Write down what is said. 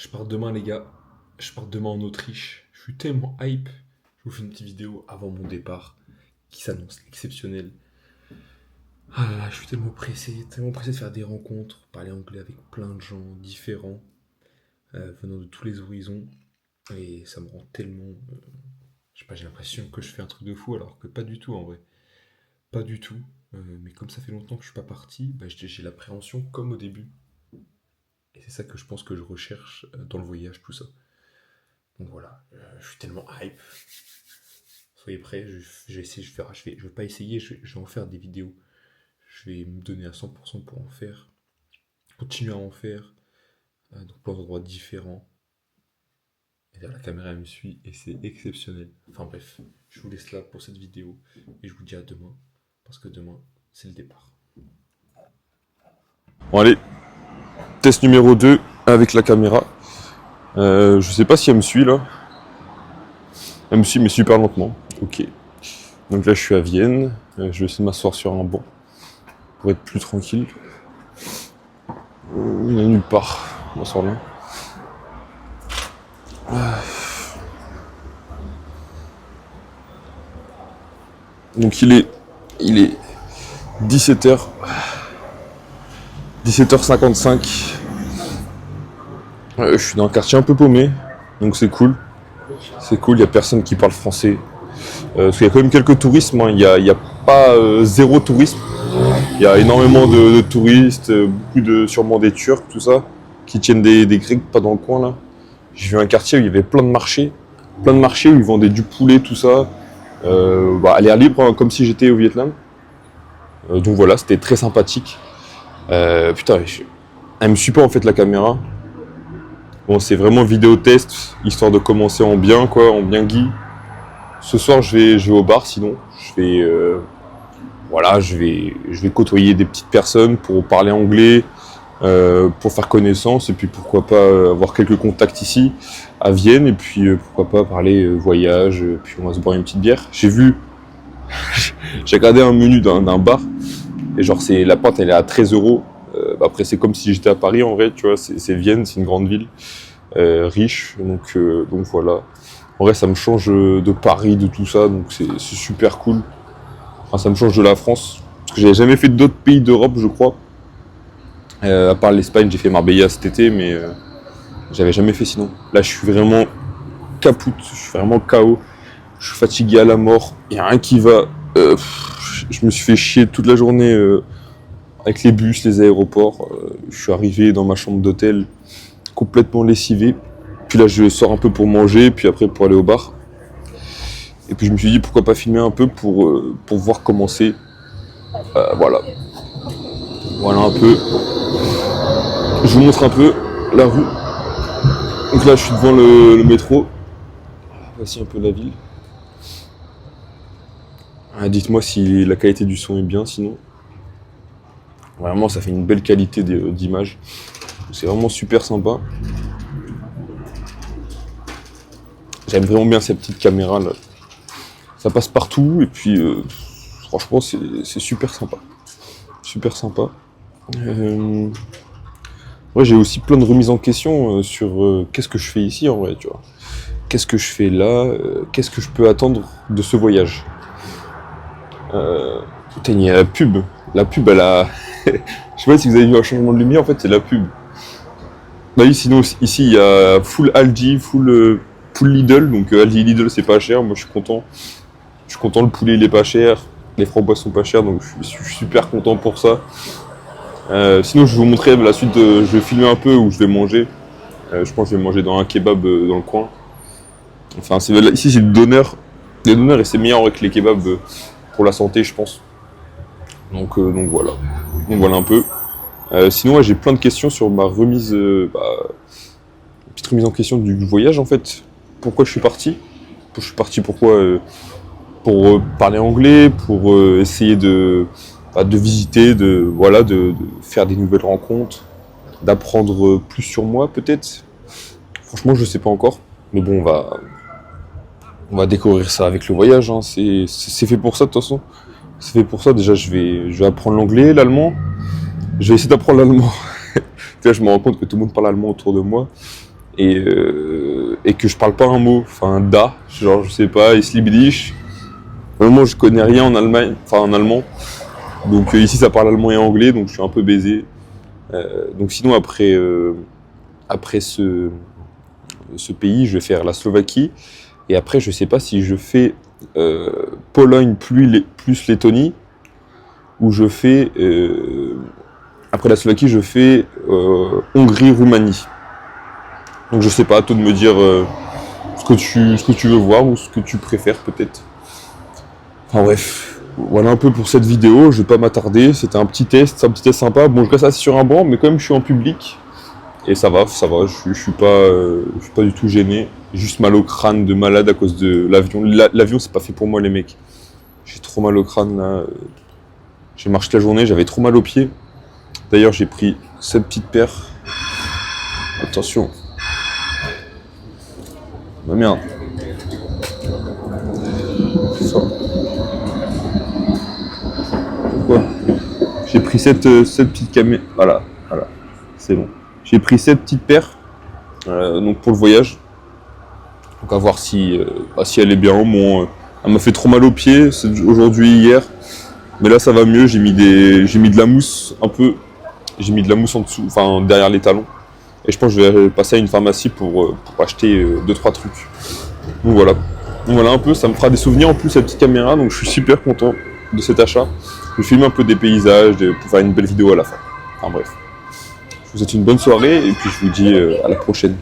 Je pars demain, les gars. Je pars demain en Autriche. Je suis tellement hype. Je vous fais une petite vidéo avant mon départ qui s'annonce exceptionnelle. Ah là là, je suis tellement pressé de faire des rencontres, parler anglais avec plein de gens différents, venant de tous les horizons. Et ça me rend tellement. Je sais pas, j'ai l'impression que je fais un truc de fou alors que pas du tout en vrai. Pas du tout. Mais comme ça fait longtemps que je suis pas parti, bah, j'ai l'appréhension comme au début. Et c'est ça que je pense que je recherche dans le voyage, tout ça. Donc voilà, je suis tellement hype. Soyez prêts, je vais essayer, je vais pas essayer, je vais en faire des vidéos. Je vais me donner à 100% pour en faire, continuer à en faire, dans plein d'endroits différents. Et là, la caméra elle me suit et c'est exceptionnel. Enfin bref, je vous laisse là pour cette vidéo et je vous dis à demain, parce que demain, c'est le départ. Bon allez, test numéro 2 avec la caméra. Je sais pas si elle me suit là. Elle me suit mais super lentement. Ok. Donc là je suis à Vienne. Je vais essayer de m'asseoir sur un banc pour être plus tranquille. Il n'est nulle part. On va s'en là. Donc il est 17h. 17h55. Je suis dans un quartier un peu paumé. Donc c'est cool. C'est cool, il n'y a personne qui parle français. Parce qu'il y a quand même quelques touristes, hein. Il y a pas zéro tourisme. Il y a énormément de touristes, beaucoup de sûrement des Turcs, tout ça, qui tiennent des Grecs pas dans le coin là. J'ai vu un quartier où il y avait plein de marchés où ils vendaient du poulet, tout ça, à l'air libre, hein, comme si j'étais au Vietnam. Donc voilà, c'était très sympathique. Putain, elle me suit pas en fait la caméra. Bon, c'est vraiment vidéo test, histoire de commencer en bien, quoi, en bien gui. Ce soir, je vais au bar, sinon, je vais côtoyer des petites personnes pour parler anglais, pour faire connaissance, et puis pourquoi pas avoir quelques contacts ici, à Vienne, et puis pourquoi pas parler voyage, puis on va se boire une petite bière. J'ai regardé un menu d'un bar, et genre, la pinte, elle est à 13 €. Après, c'est comme si j'étais à Paris, en vrai, tu vois, c'est Vienne, c'est une grande ville. Riche, donc voilà. En vrai, ça me change de Paris, de tout ça, donc c'est super cool. Enfin, ça me change de la France, parce que j'avais jamais fait d'autres pays d'Europe, je crois. À part l'Espagne, j'ai fait Marbella cet été, mais j'avais jamais fait sinon. Là, je suis vraiment capoute, je suis vraiment KO. Je suis fatigué à la mort, il n'y a rien qui va. Je me suis fait chier toute la journée avec les bus, les aéroports. Je suis arrivé dans ma chambre d'hôtel complètement lessivé. Puis là, je sors un peu pour manger, puis après pour aller au bar. Et puis je me suis dit pourquoi pas filmer un peu pour voir comment c'est. Voilà. Voilà un peu. Je vous montre un peu la rue. Donc là, je suis devant le métro. Voici un peu la ville. Dites-moi si la qualité du son est bien, sinon. Vraiment, ça fait une belle qualité d'image. C'est vraiment super sympa. J'aime vraiment bien cette petite caméra là. Ça passe partout et puis franchement c'est super sympa. Super sympa. Ouais, j'ai aussi plein de remises en question sur qu'est-ce que je fais ici en vrai, tu vois. Qu'est-ce que je fais là, qu'est-ce que je peux attendre de ce voyage. Putain, il y a la pub. La pub, elle a. Je sais pas si vous avez vu un changement de lumière, en fait, c'est la pub. Bah oui, sinon, ici, il y a full Aldi, full Lidl. Donc, Aldi et Lidl, c'est pas cher. Moi, je suis content. Je suis content, le poulet, il est pas cher. Les framboises sont pas chères, donc je suis super content pour ça. Sinon, je vais vous montrer la suite. Je vais filmer un peu où je vais manger. Je pense que je vais manger dans un kebab dans le coin. Enfin, ici, c'est le doner. Les donneurs, et c'est meilleur avec les kebabs pour la santé, je pense. Donc voilà. Donc voilà un peu. Sinon, ouais, j'ai plein de questions sur ma remise, petite remise en question du voyage en fait. Pourquoi je suis parti? Je suis parti pourquoi pour parler anglais, pour essayer de visiter, de faire des nouvelles rencontres, d'apprendre plus sur moi peut-être. Franchement, je sais pas encore, mais bon, on va découvrir ça avec le voyage. Hein. C'est fait pour ça de toute façon. C'est fait pour ça. Déjà, je vais apprendre l'anglais, l'allemand. Je vais essayer d'apprendre l'allemand. Là, je me rends compte que tout le monde parle allemand autour de moi. et que je parle pas un mot, enfin da, genre je sais pas, Islibidish. Vraiment je connais rien en Allemagne, enfin en allemand. Donc ici ça parle allemand et anglais, donc je suis un peu baisé. Donc sinon après ce pays, je vais faire la Slovaquie. Et après je sais pas si je fais Pologne plus Lettonie, ou je fais après la Slovaquie je fais Hongrie-Roumanie. Donc je sais pas, à toi de me dire ce que tu veux voir ou ce que tu préfères peut-être. Enfin bref, voilà un peu pour cette vidéo, je vais pas m'attarder, c'était un petit test sympa. Bon, je reste assis sur un banc, mais quand même je suis en public. Et ça va, je suis pas du tout gêné. J'ai juste mal au crâne de malade à cause de l'avion. L'avion c'est pas fait pour moi les mecs. J'ai trop mal au crâne là. J'ai marché toute la journée, j'avais trop mal aux pieds. D'ailleurs j'ai pris cette petite paire. Attention. Ah merde. Ça. Pourquoi ? J'ai pris cette petite caméra. Voilà, c'est bon. J'ai pris cette petite paire donc pour le voyage. Donc à voir si elle est bien. Bon, elle m'a fait trop mal aux pieds aujourd'hui et hier. Mais là ça va mieux, j'ai mis de la mousse un peu. J'ai mis de la mousse en dessous, enfin derrière les talons. Et je pense que je vais passer à une pharmacie pour acheter 2-3 trucs. Donc voilà. Donc voilà un peu, ça me fera des souvenirs en plus cette petite caméra, donc je suis super content de cet achat. Je filme un peu des paysages pour faire une belle vidéo à la fin. Enfin bref. Je vous souhaite une bonne soirée et puis je vous dis à la prochaine.